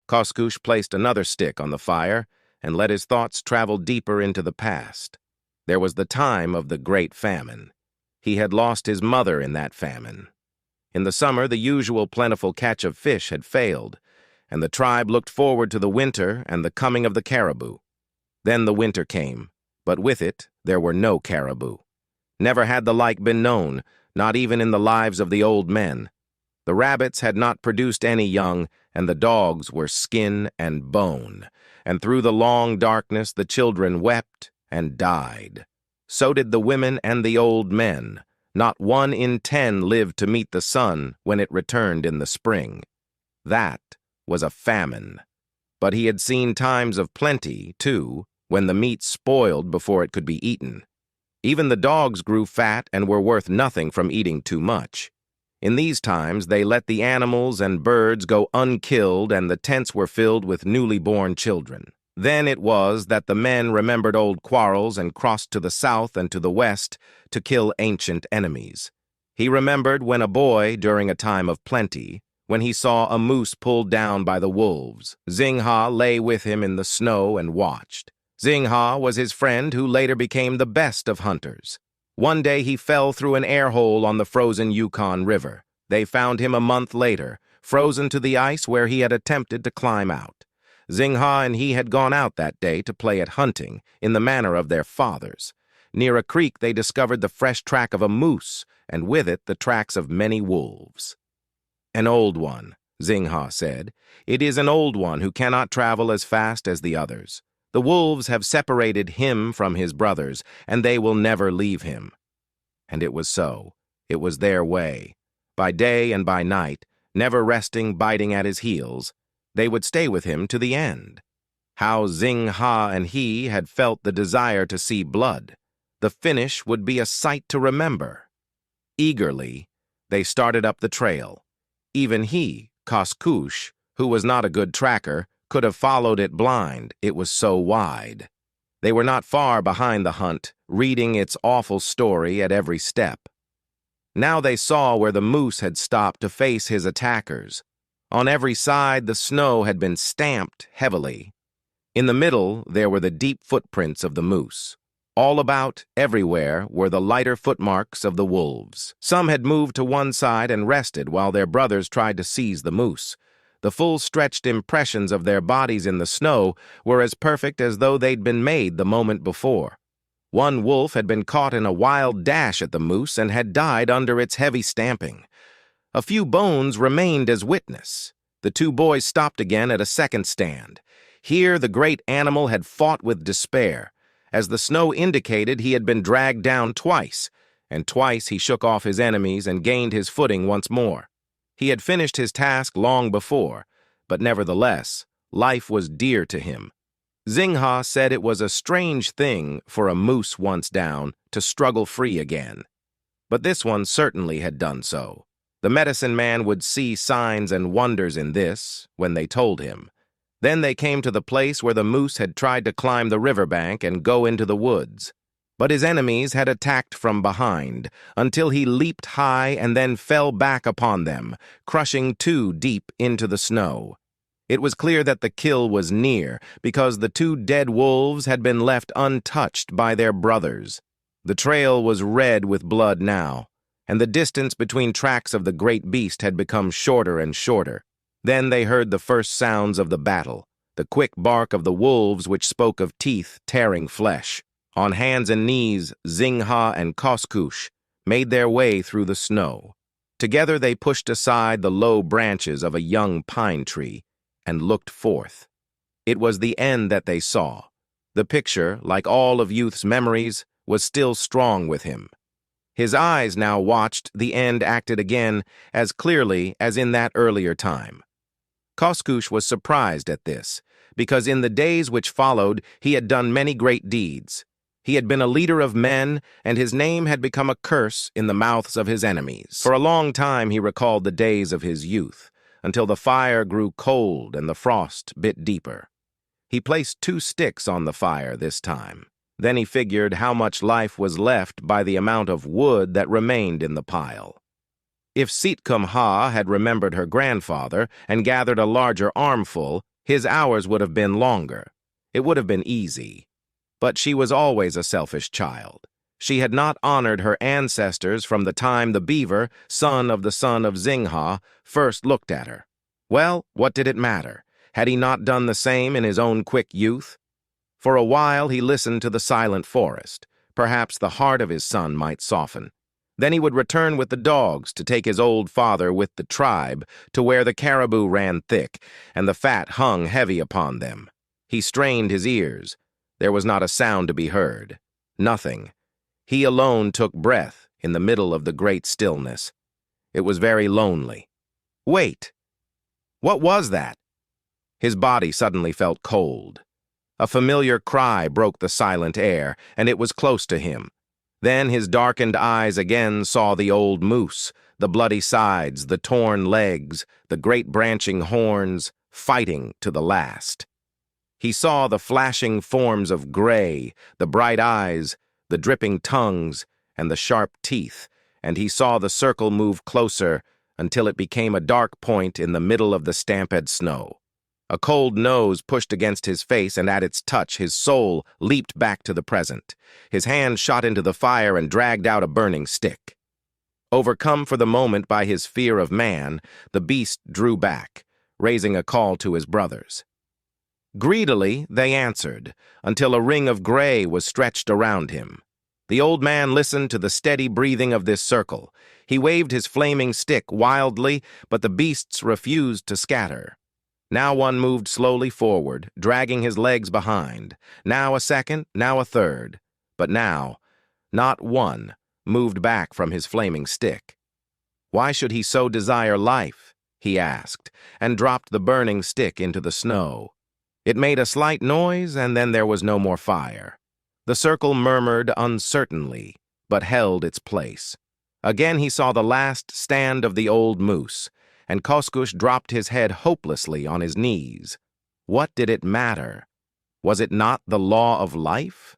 Koskoosh placed another stick on the fire and let his thoughts travel deeper into the past. There was the time of the Great Famine. He had lost his mother in that famine. In the summer, the usual plentiful catch of fish had failed, and the tribe looked forward to the winter and the coming of the caribou. Then the winter came, but with it there were no caribou. Never had the like been known, not even in the lives of the old men. The rabbits had not produced any young, and the dogs were skin and bone, and through the long darkness the children wept and died. So did the women and the old men. Not 1 in 10 lived to meet the sun when it returned in the spring. That was a famine. But he had seen times of plenty, too, when the meat spoiled before it could be eaten. Even the dogs grew fat and were worth nothing from eating too much. In these times, they let the animals and birds go unkilled, and the tents were filled with newly born children. Then it was that the men remembered old quarrels and crossed to the south and to the west to kill ancient enemies. He remembered when a boy, during a time of plenty, when he saw a moose pulled down by the wolves. Xingha lay with him in the snow and watched. Xingha was his friend who later became the best of hunters. One day he fell through an air hole on the frozen Yukon River. They found him a month later, frozen to the ice where he had attempted to climb out. Xingha and he had gone out that day to play at hunting, in the manner of their fathers. Near a creek they discovered the fresh track of a moose, and with it the tracks of many wolves. "An old one," Xingha said. "It is an old one who cannot travel as fast as the others. The wolves have separated him from his brothers, and they will never leave him." And it was so. It was their way. By day and by night, never resting, biting at his heels, they would stay with him to the end. How Xingha and he had felt the desire to see blood. The finish would be a sight to remember. Eagerly, they started up the trail. Even he, Koskoosh, who was not a good tracker, could have followed it blind, it was so wide. They were not far behind the hunt, reading its awful story at every step. Now they saw where the moose had stopped to face his attackers. On every side, the snow had been stamped heavily. In the middle, there were the deep footprints of the moose. All about, everywhere, were the lighter footmarks of the wolves. Some had moved to one side and rested while their brothers tried to seize the moose. The full-stretched impressions of their bodies in the snow were as perfect as though they'd been made the moment before. One wolf had been caught in a wild dash at the moose and had died under its heavy stamping. A few bones remained as witness. The two boys stopped again at a second stand. Here the great animal had fought with despair. As the snow indicated, he had been dragged down twice, and twice he shook off his enemies and gained his footing once more. He had finished his task long before, but nevertheless, life was dear to him. Xingha said it was a strange thing for a moose once down to struggle free again. But this one certainly had done so. The medicine man would see signs and wonders in this when they told him. Then they came to the place where the moose had tried to climb the riverbank and go into the woods. But his enemies had attacked from behind, until he leaped high and then fell back upon them, crushing two deep into the snow. It was clear that the kill was near, because the two dead wolves had been left untouched by their brothers. The trail was red with blood now, and the distance between tracks of the great beast had become shorter and shorter. Then they heard the first sounds of the battle, the quick bark of the wolves which spoke of teeth tearing flesh. On hands and knees, Xingha and Koskoosh made their way through the snow. Together they pushed aside the low branches of a young pine tree and looked forth. It was the end that they saw. The picture, like all of youth's memories, was still strong with him. His eyes now watched the end acted again as clearly as in that earlier time. Koskoosh was surprised at this, because in the days which followed he had done many great deeds. He had been a leader of men, and his name had become a curse in the mouths of his enemies. For a long time he recalled the days of his youth, until the fire grew cold and the frost bit deeper. He placed 2 sticks on the fire this time. Then he figured how much life was left by the amount of wood that remained in the pile. If Sitkum Ha had remembered her grandfather and gathered a larger armful, His hours would have been longer. It would have been easy. But she was always a selfish child. She had not honored her ancestors from the time the beaver, son of Xingha, first looked at her. Well, what did it matter? Had he not done the same in his own quick youth? For a while he listened to the silent forest. Perhaps the heart of his son might soften. Then he would return with the dogs to take his old father with the tribe to where the caribou ran thick and the fat hung heavy upon them. He strained his ears. There was not a sound to be heard. Nothing. He alone took breath in the middle of the great stillness. It was very lonely. Wait! What was that? His body suddenly felt cold. A familiar cry broke the silent air, and it was close to him. Then his darkened eyes again saw the old moose, the bloody sides, the torn legs, the great branching horns, fighting to the last. He saw the flashing forms of gray, the bright eyes, the dripping tongues, and the sharp teeth, and he saw the circle move closer until it became a dark point in the middle of the stampede snow. A cold nose pushed against his face, and at its touch his soul leaped back to the present. His hand shot into the fire and dragged out a burning stick. Overcome for the moment by his fear of man, the beast drew back, raising a call to his brothers. Greedily they answered, until a ring of gray was stretched around him. The old man listened to the steady breathing of this circle. He waved his flaming stick wildly, but the beasts refused to scatter. Now one moved slowly forward, dragging his legs behind. Now a second, now a third. But now, not one moved back from his flaming stick. Why should he so desire life? He asked, and dropped the burning stick into the snow. It made a slight noise, and then there was no more fire. The circle murmured uncertainly, but held its place. Again he saw the last stand of the old moose, and Koskush dropped his head hopelessly on his knees. What did it matter? Was it not the law of life?